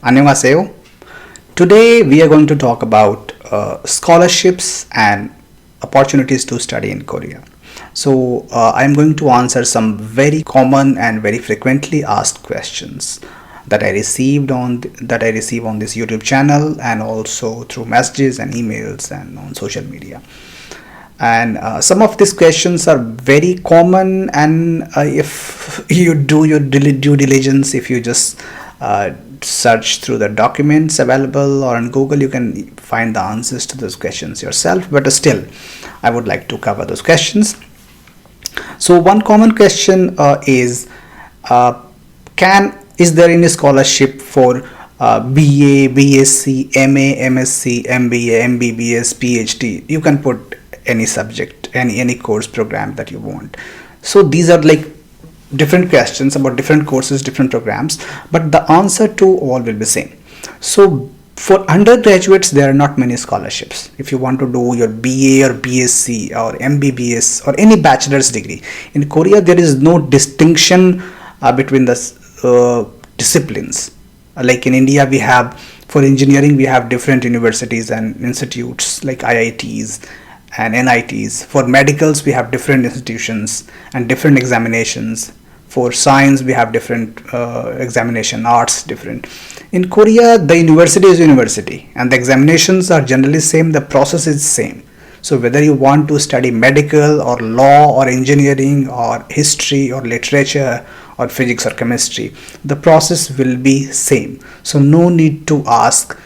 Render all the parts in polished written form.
안녕하세요. Today we are going to talk about scholarships and opportunities to study in Korea. So I'm going to answer some very common and very frequently asked questions that I received that I receive on this YouTube channel and also through messages and emails and on social media. And some of these questions are very common, and if you do your due diligence, if you just search through the documents available or on Google, you can find the answers to those questions yourself. But still, I would like to cover those questions. So one common question is there any scholarship for BA, BSc, MA, MSc, MBA, MBBS, PhD? You can put any subject, any course program that you want. So these are like different questions about different courses, different programs, but the answer to all will be same. So for undergraduates, there are not many scholarships. If you want to do your BA or BSc or MBBS or any bachelor's degree in Korea, there is no distinction between the disciplines. Like in India, we have, for engineering, we have different universities and institutes like IITs and NITs. For medicals, we have different institutions and different examinations. For science, we have different examination. Arts, different. In Korea, the university is university and the examinations are generally same. The process is same. So whether you want to study medical or law or engineering or history or literature or physics or chemistry, the process will be same. So no need to ask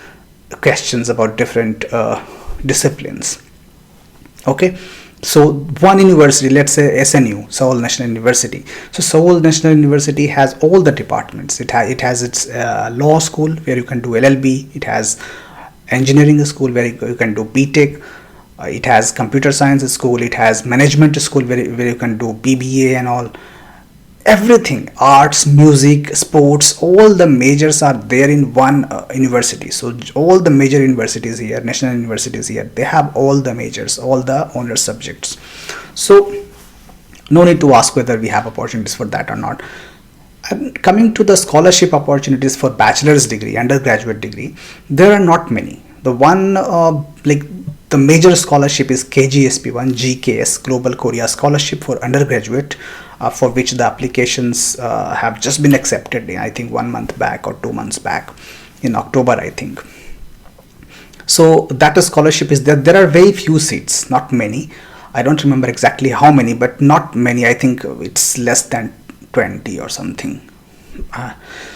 questions about different disciplines. Okay, so one university, let's say SNU, Seoul National University. So Seoul National University has all the departments. It has its law school where you can do LLB. It has engineering school where you can do BTech. It has computer science school. It has management school where you can do BBA and all. Everything, arts, music, sports, all the majors are there in one university. So all the major universities here, national universities here, they have all the majors, all the honors subjects. So no need to ask whether we have opportunities for that or not. And coming to the scholarship opportunities for bachelor's degree, undergraduate degree, there are not many. The one the major scholarship is KGSP1 GKS, Global Korea Scholarship for undergraduate, for which the applications have just been accepted, I think 1 month back or 2 months back in October, I think. So that scholarship is there. There are very few seats, not many. I don't remember exactly how many, but not many. I think it's less than 20 or something.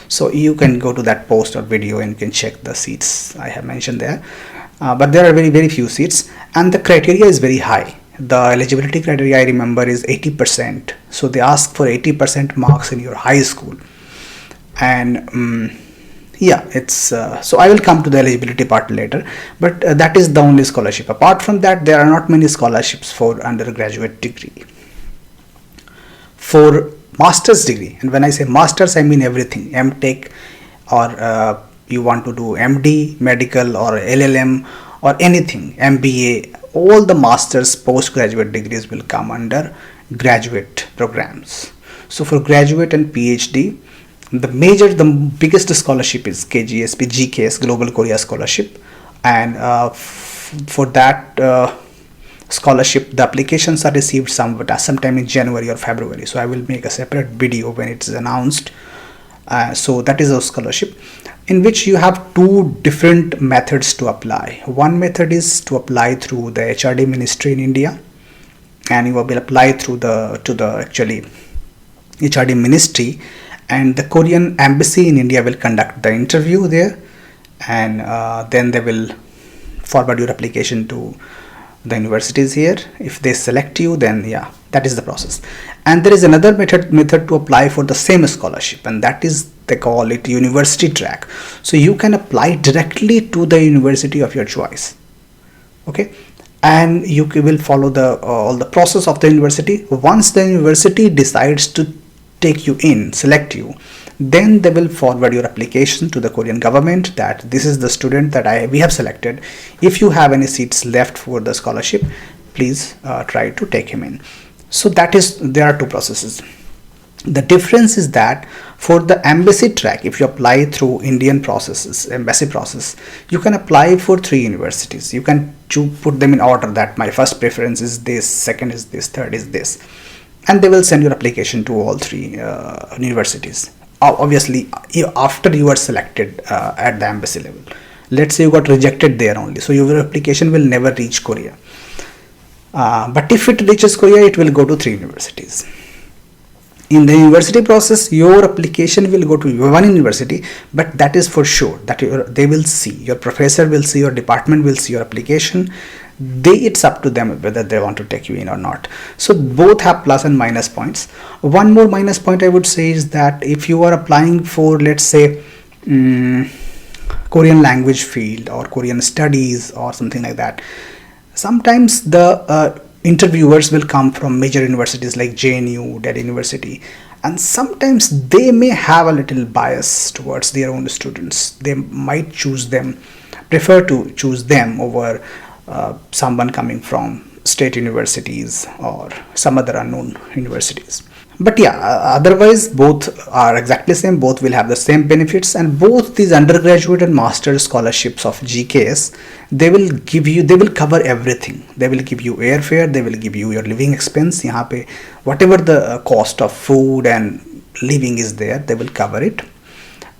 So you can go to that post or video and you can check the seats I have mentioned there. But there are very few seats, and the criteria is very high. The eligibility criteria, I remember, is 80%. So they ask for 80% marks in your high school. And it's so I will come to the eligibility part later, but that is the only scholarship. Apart from that, there are not many scholarships for undergraduate degree. For master's degree, and when I say master's, I mean everything, MTech or you want to do MD, medical or LLM or anything, MBA, all the master's postgraduate degrees will come under graduate programs. So for graduate and PhD, the biggest scholarship is KGSP, GKS, Global Korea Scholarship, and for that scholarship, the applications are received sometime in January or February. So I will make a separate video when it is announced. So that is a scholarship in which you have two different methods to apply. One method is to apply through the HRD ministry in India, and you will apply through the actually HRD ministry, and the Korean embassy in India will conduct the interview there, and then they will forward your application to the universities here. If they select you, then that is the process. And there is another method to apply for the same scholarship, and that is, they call it university track. So you can apply directly to the university of your choice. Okay, and you will follow all the process of the university. Once the university decides to take you in, select you, then they will forward your application to the Korean government that this is the student that we have selected. If you have any seats left for the scholarship, please try to take him in. So there are two processes. The difference is that For the embassy track, if you apply through Indian processes, embassy process, you can apply for 3 universities. You can put them in order, that my first preference is this, second is this, third is this, and they will send your application to all 3 universities. Obviously, after you are selected at the embassy level. Let's say you got rejected there only, so your application will never reach Korea. But if it reaches Korea, it will go to 3 universities. In the university process, your application will go to one university, but that is for sure that they will see, your professor will see, your department will see your application. It's up to them whether they want to take you in or not. So both have plus and minus points. One more minus point I would say is that if you are applying for, let's say, Korean language field or Korean studies or something like that, sometimes the interviewers will come from major universities like JNU, Delhi University, and sometimes they may have a little bias towards their own students. They might prefer to choose them over someone coming from state universities or some other unknown universities. But yeah, otherwise both are exactly same, both will have the same benefits, and both these undergraduate and master scholarships of GKS, they will cover everything. They will give you airfare, they will give you your living expense. यहाँ पे whatever the cost of food and living is there, they will cover it,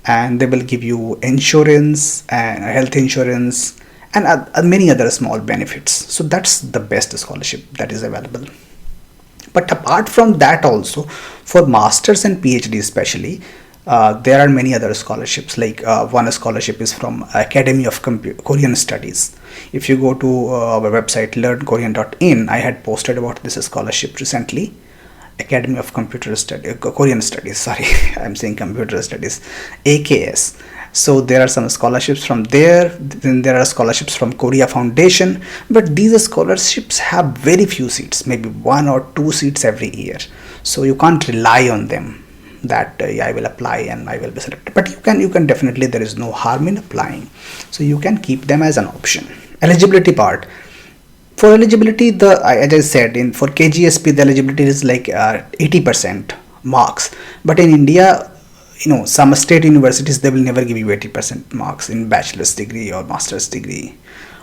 and they will give you insurance and health insurance and many other small benefits. So that's the best scholarship that is available. But apart from that also, for masters and PhD especially, there are many other scholarships. Like one scholarship is from Academy of Korean Studies. If you go to our website learnkorean.in, I had posted about this scholarship recently. Academy of Korean Studies, sorry, I'm saying Computer Studies, AKS. So there are some scholarships from there. Then there are scholarships from Korea Foundation, but these scholarships have very few seats, maybe 1 or 2 seats every year. So you can't rely on them that I will apply and I will be selected. But you can definitely, there is no harm in applying. So you can keep them as an option. Eligibility part. For eligibility, as I said, for KGSP, the eligibility is like 80% marks. But in India, some state universities, they will never give you 80% marks in bachelor's degree or master's degree,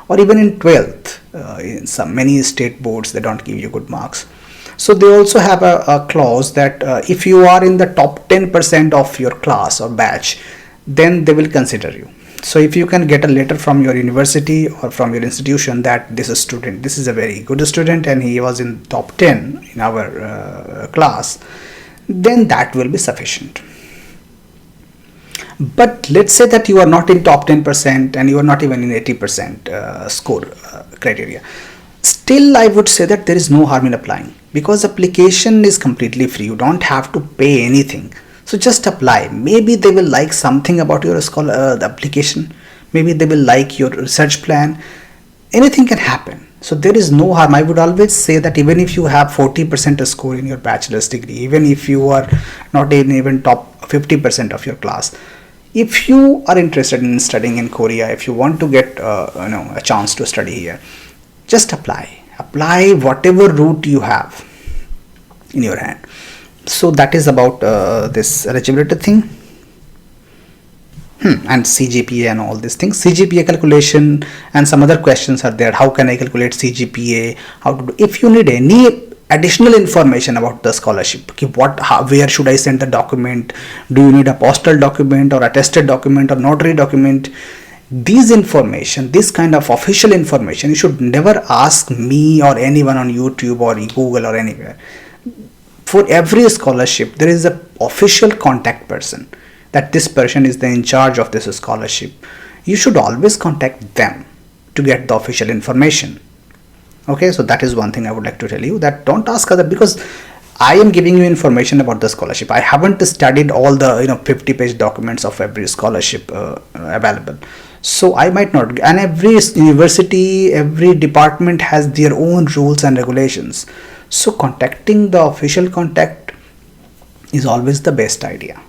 or even in 12th. In many state boards, they don't give you good marks. So they also have a clause that if you are in the top 10% of your class or batch, then they will consider you. So if you can get a letter from your university or from your institution that this is a very good student and he was in top 10 in our class, then that will be sufficient. But let's say that you are not in top 10% and you are not even in 80% score criteria. Still, I would say that there is no harm in applying, because application is completely free. You don't have to pay anything. So just apply. Maybe they will like something about your the application. Maybe they will like your research plan. Anything can happen. So there is no harm. I would always say that even if you have 40% score in your bachelor's degree, even if you are not in even top 50% of your class, if you are interested in studying in Korea, if you want to get a chance to study here, just apply whatever route you have in your hand. So that is about this eligibility thing. And CGPA and all these things. CGPA calculation and some other questions are there. How can I calculate CGPA? If you need any additional information about the scholarship, where should I send the document? Do you need a postal document or attested document or notary document? This kind of official information, you should never ask me or anyone on YouTube or Google or anywhere. For every scholarship, there is an official contact person, that this person is in charge of this scholarship. You should always contact them to get the official information. Okay, so that is one thing I would like to tell you, that don't ask other, because I am giving you information about the scholarship. I haven't studied all the 50-page documents of every scholarship available. So I might not, and every university, every department has their own rules and regulations. So contacting the official contact is always the best idea.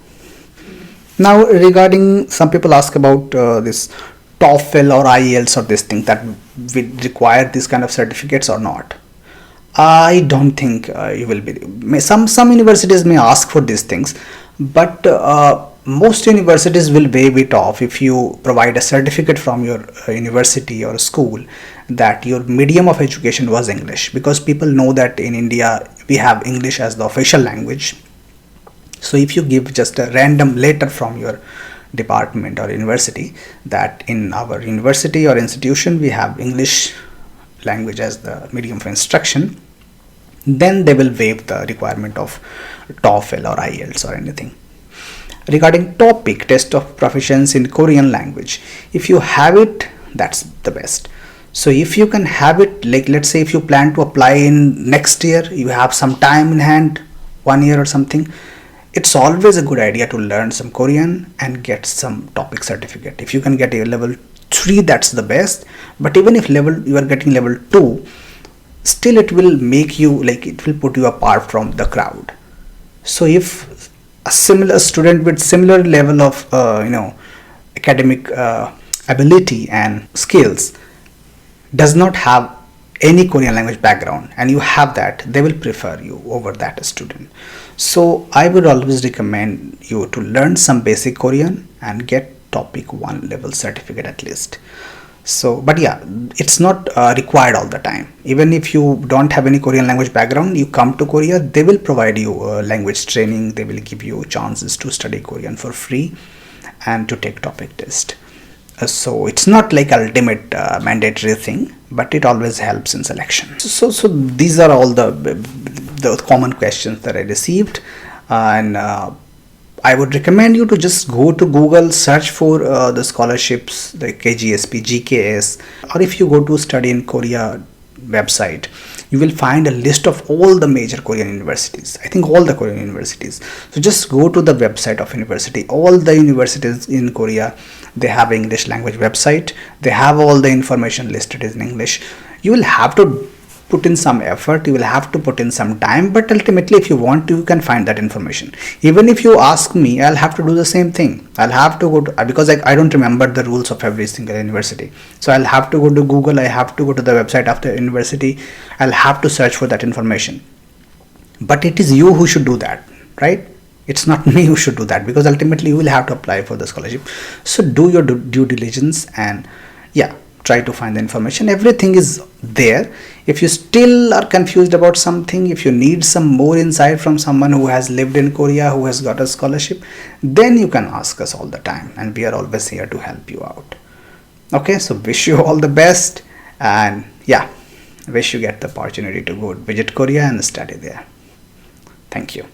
Now regarding, some people ask about this TOEFL or IELTS or this thing, that we require this kind of certificates or not. I don't think you will be. Some universities may ask for these things, but most universities will waive it off if you provide a certificate from your university or school that your medium of education was English, because people know that in India we have English as the official language. So if you give just a random letter from your department or university that in our university or institution we have English language as the medium of instruction, then they will waive the requirement of TOEFL or IELTS or anything. Regarding TOPIK, test of proficiency in Korean language, if you have it, that's the best. So if you can have it, like let's say if you plan to apply in next year, you have some time in hand, 1 year or something, it's always a good idea to learn some Korean and get some TOPIK certificate. If you can get a level 3, that's the best. But even if you are getting level 2, still it will make you, like it will put you apart from the crowd. So if a similar student with similar level of academic ability and skills does not have any Korean language background and you have that, they will prefer you over that student. So I would always recommend you to learn some basic Korean and get TOPIK 1 level certificate at least. So but yeah, it's not required all the time. Even if you don't have any Korean language background, you come to Korea, they will provide you language training, they will give you chances to study Korean for free and to take TOPIK test. So it's not like ultimate mandatory thing, but it always helps in selection. So these are all the common questions that I received, and I would recommend you to just go to Google, search for the scholarships, the KGSP, GKS, or if you go to Study in Korea website, you will find a list of all the major Korean universities. I think all the Korean universities. So just go to the website of university. All the universities in Korea, they have English language website. They have all the information listed in English. You will have to put in some effort, you will have to put in some time, but ultimately if you want to, you can find that information. Even if you ask me, I'll have to do the same thing. I'll have to go to, because I don't remember the rules of every single university, so I'll have to go to Google, I have to go to the website of the university, I'll have to search for that information. But it is you who should do that, right? It's not me who should do that, because ultimately you will have to apply for the scholarship. So do your due diligence and yeah, try to find the information. Everything is there. If you still are confused about something, if you need some more insight from someone who has lived in Korea, who has got a scholarship, then you can ask us all the time and we are always here to help you out. Okay, so wish you all the best, and yeah, wish you get the opportunity to go visit Korea and study there. Thank you.